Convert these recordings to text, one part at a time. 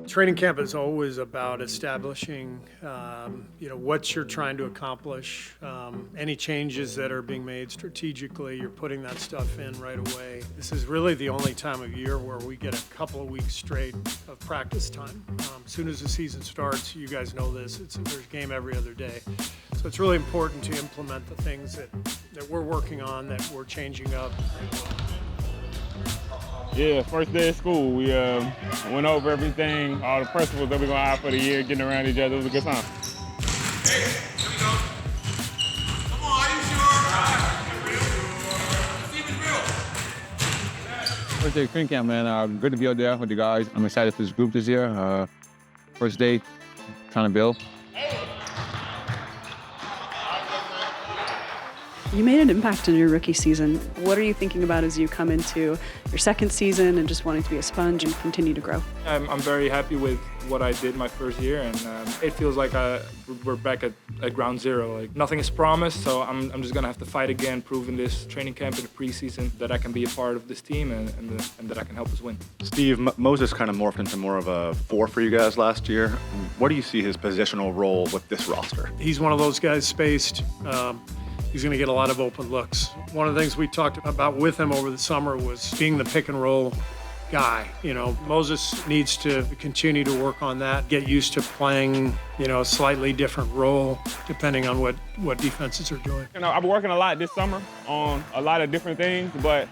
Training camp is always about establishing, what you're trying to accomplish. Any changes that are being made strategically, you're putting that stuff in right away. This is really the only time of year where we get a couple of weeks straight of practice time. As soon as the season starts, you guys know this, there's a game every other day. So it's really important to implement the things that we're working on, that we're changing up. Yeah, first day of school, we went over everything, all the principles that we're going to have for the year, getting around each other. It was a good time. Hey, here we go. Come on, are you sure? Let's see if it's real. First day of training camp, man. Good to be out there with the guys. I'm excited for this group this year. First day, trying to build. You made an impact in your rookie season. What are you thinking about as you come into your second season and just wanting to be a sponge and continue to grow? I'm very happy with what I did my first year, and it feels like we're back at ground zero. Like, nothing is promised, so I'm just gonna have to fight again, prove in this training camp and the preseason that I can be a part of this team and that I can help us win. Steve, Moses kind of morphed into more of a 4 for you guys last year. What do you see his positional role with this roster? He's one of those guys spaced. He's going to get a lot of open looks. One of the things we talked about with him over the summer was being the pick and roll guy. Moses needs to continue to work on that, get used to playing, a slightly different role depending on what defenses are doing. I've been working a lot this summer on a lot of different things, but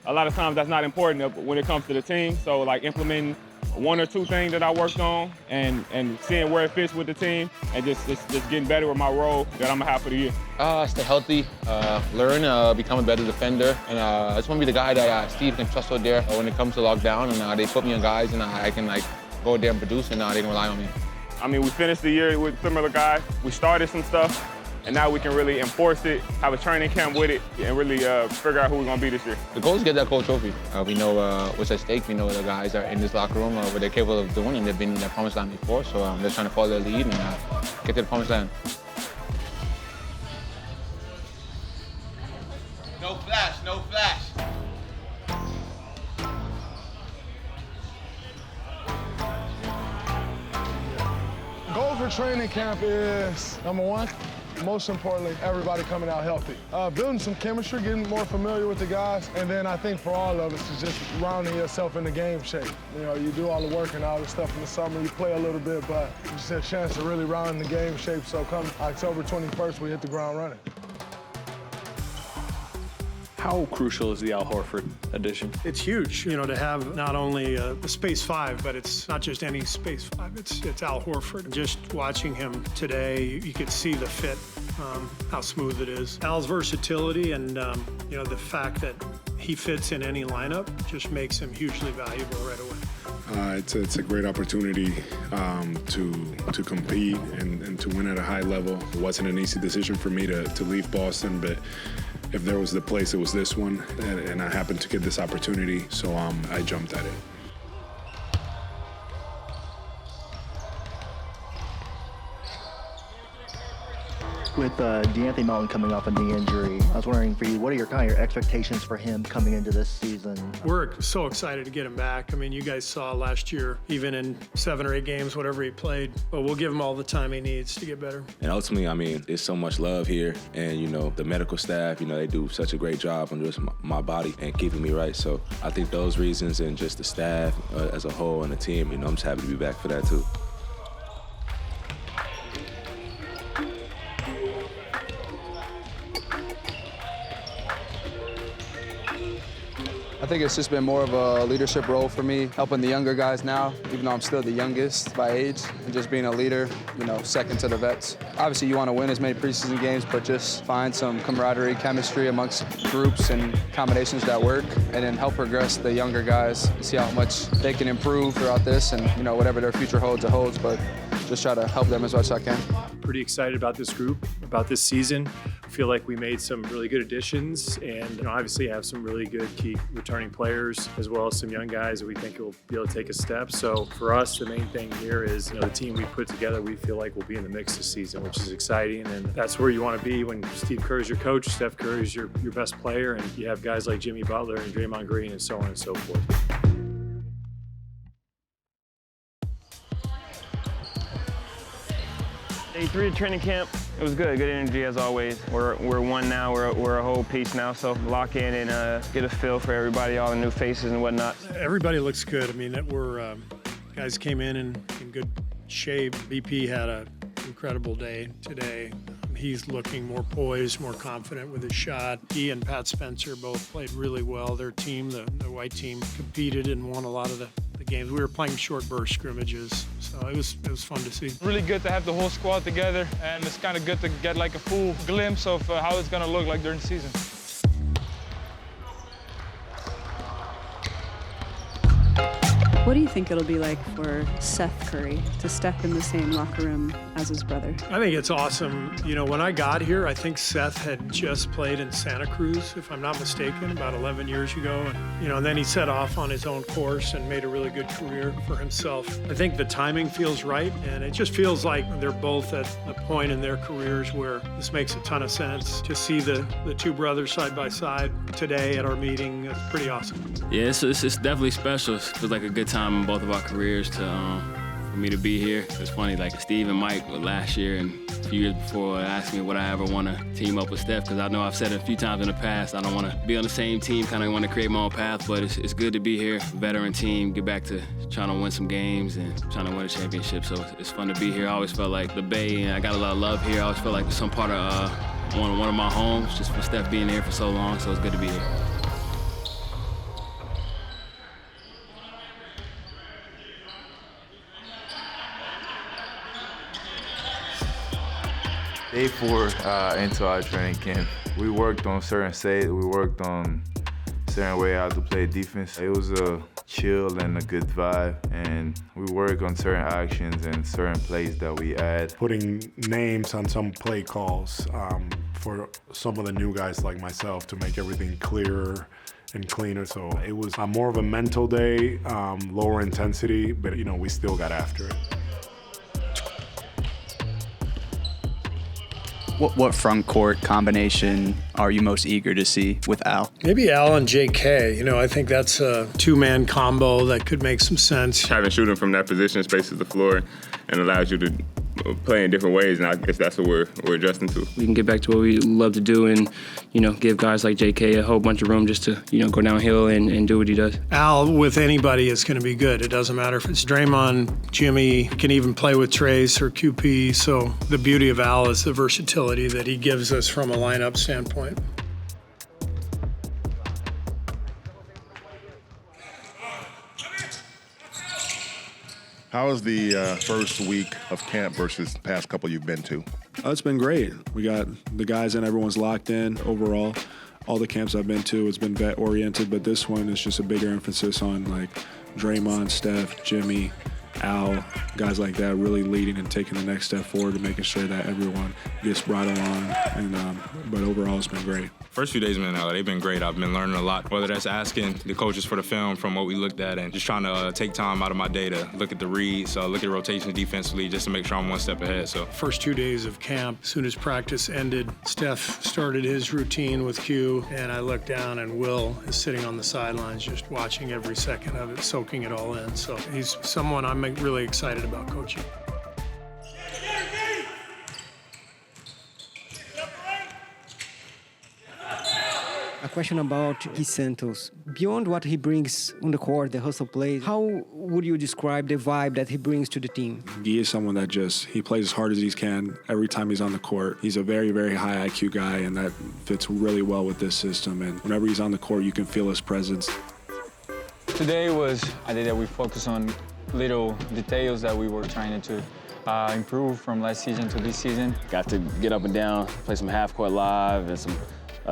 a lot of times that's not important when it comes to the team. So, like, implementing 1 or 2 things that I worked on and seeing where it fits with the team and just getting better with my role that I'm gonna have for the year. Stay healthy, learn, become a better defender, and I just want to be the guy that Steve can trust out there when it comes to lockdown, and they put me on guys and I can go there and produce, and they can rely on me. I mean, we finished the year with similar guys. We started some stuff, and now we can really enforce it, have a training camp with it, and really figure out who we're gonna be this year. The goal is to get that gold trophy. We know what's at stake. We know the guys are in this locker room, what they're capable of doing, and they've been in the promised land before, so they're trying to follow their lead and get to the promised land. No flash, no flash. Goal for training camp is, number 1, most importantly, everybody coming out healthy. Building some chemistry, getting more familiar with the guys, and then I think for all of us is just rounding yourself into game shape. You do all the work and all the stuff in the summer, you play a little bit, but just a chance to really round the game shape, so come October 21st, we hit the ground running. How crucial is the Al Horford addition? It's huge, to have not only a space 5, but it's not just any space 5, it's Al Horford. Just watching him today, you could see the fit, how smooth it is. Al's versatility and, the fact that he fits in any lineup just makes him hugely valuable right away. It's a great opportunity to compete and to win at a high level. It wasn't an easy decision for me to leave Boston, but if there was the place, it was this one, and I happened to get this opportunity, so I jumped at it. With DeAnthony Melton coming off a knee injury, I was wondering for you, what are your expectations for him coming into this season? We're so excited to get him back. I mean, you guys saw last year, even in 7 or 8 games, whatever he played, but we'll give him all the time he needs to get better. And ultimately, there's so much love here, and the medical staff, they do such a great job on just my body and keeping me right. So I think those reasons and just the staff as a whole and the team, I'm just happy to be back for that too. I think it's just been more of a leadership role for me, helping the younger guys now, even though I'm still the youngest by age, and just being a leader, second to the vets. Obviously, you want to win as many preseason games, but just find some camaraderie, chemistry amongst groups and combinations that work, and then help progress the younger guys, see how much they can improve throughout this, and whatever their future holds, it holds, but just try to help them as much as I can. Pretty excited about this group, about this season. I feel like we made some really good additions and obviously have some really good key returning players as well as some young guys that we think will be able to take a step. So for us, the main thing here is the team we put together, we feel like will be in the mix this season, which is exciting. And that's where you want to be when Steve Kerr is your coach, Steph Curry is your best player, and you have guys like Jimmy Butler and Draymond Green and so on and so forth. Day 3 of training camp, it was good energy as always. We're one now, we're a whole piece now, so lock in and get a feel for everybody, all the new faces and whatnot. Everybody looks good. I mean, guys came in good shape. BP had an incredible day today. He's looking more poised, more confident with his shot. He and Pat Spencer both played really well. Their team, the white team, competed and won a lot of the games. We were playing short burst scrimmages, so it was fun to see. Really good to have the whole squad together, and it's kind of good to get like a full glimpse of how it's going to look like during the season. What do you think it'll be like for Seth Curry to step in the same locker room as his brother? I think it's awesome. You know, when I got here, I think Seth had just played in Santa Cruz, if I'm not mistaken, about 11 years ago. And then he set off on his own course and made a really good career for himself. I think the timing feels right, and it just feels like they're both at a point in their careers where this makes a ton of sense. To see the two brothers side by side today at our meeting, it's pretty awesome. Yeah, it's definitely special. It feels like a good time in both of our careers for me to be here. It's funny, like Steve and Mike last year and a few years before asked me would I ever want to team up with Steph, because I know I've said it a few times in the past, I don't want to be on the same team, kind of want to create my own path, but it's good to be here, veteran team, get back to trying to win some games and trying to win a championship, so it's fun to be here. I always felt like the Bay, and I got a lot of love here. I always felt like some part of one of my homes, just for Steph being here for so long, so it's good to be here. Day 4 into our training camp, we worked on certain sets, we worked on certain way how to play defense. It was a chill and a good vibe, and we worked on certain actions and certain plays that we add. Putting names on some play calls for some of the new guys like myself to make everything clearer and cleaner. So it was more of a mental day, lower intensity, but we still got after it. What front court combination are you most eager to see with Al? Maybe Al and JK. I think that's a two-man combo that could make some sense. Having shooting from that position spaces the floor and allows you to play in different ways, and I guess that's what we're adjusting to. We can get back to what we love to do and, give guys like JK a whole bunch of room just to, go downhill and do what he does. Al, with anybody, is going to be good. It doesn't matter if it's Draymond, Jimmy, can even play with Trace or QP. So the beauty of Al is the versatility that he gives us from a lineup standpoint. How is the first week of camp versus the past couple you've been to? It's been great. We got the guys in, everyone's locked in overall. All the camps I've been to, it's been vet-oriented, but this one is just a bigger emphasis on like Draymond, Steph, Jimmy, Al, guys like that, really leading and taking the next step forward and making sure that everyone gets brought along. But overall, it's been great. First few days they've been great. I've been learning a lot, whether that's asking the coaches for the film from what we looked at and just trying to take time out of my day to look at the reads, look at rotations defensively just to make sure I'm one step ahead. So first 2 days of camp, as soon as practice ended, Steph started his routine with Q, and I looked down and Will is sitting on the sidelines just watching every second of it, soaking it all in. So he's someone I'm really excited about coaching. A question about Gui Santos. Beyond what he brings on the court, the hustle plays, how would you describe the vibe that he brings to the team? Gui is someone that he plays as hard as he can every time he's on the court. He's a very, very high IQ guy, and that fits really well with this system. And whenever he's on the court, you can feel his presence. Today was a day that we focused on little details that we were trying to improve from last season to this season. Got to get up and down, play some half-court live, and some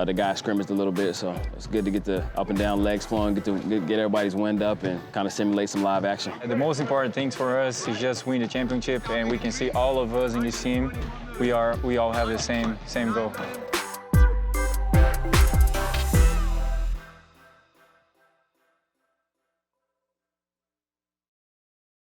the guys scrimmaged a little bit, so it's good to get the up and down legs flowing, get everybody's wind up and kind of simulate some live action. The most important things for us is just win the championship, and we can see all of us in this team, we all have the same goal.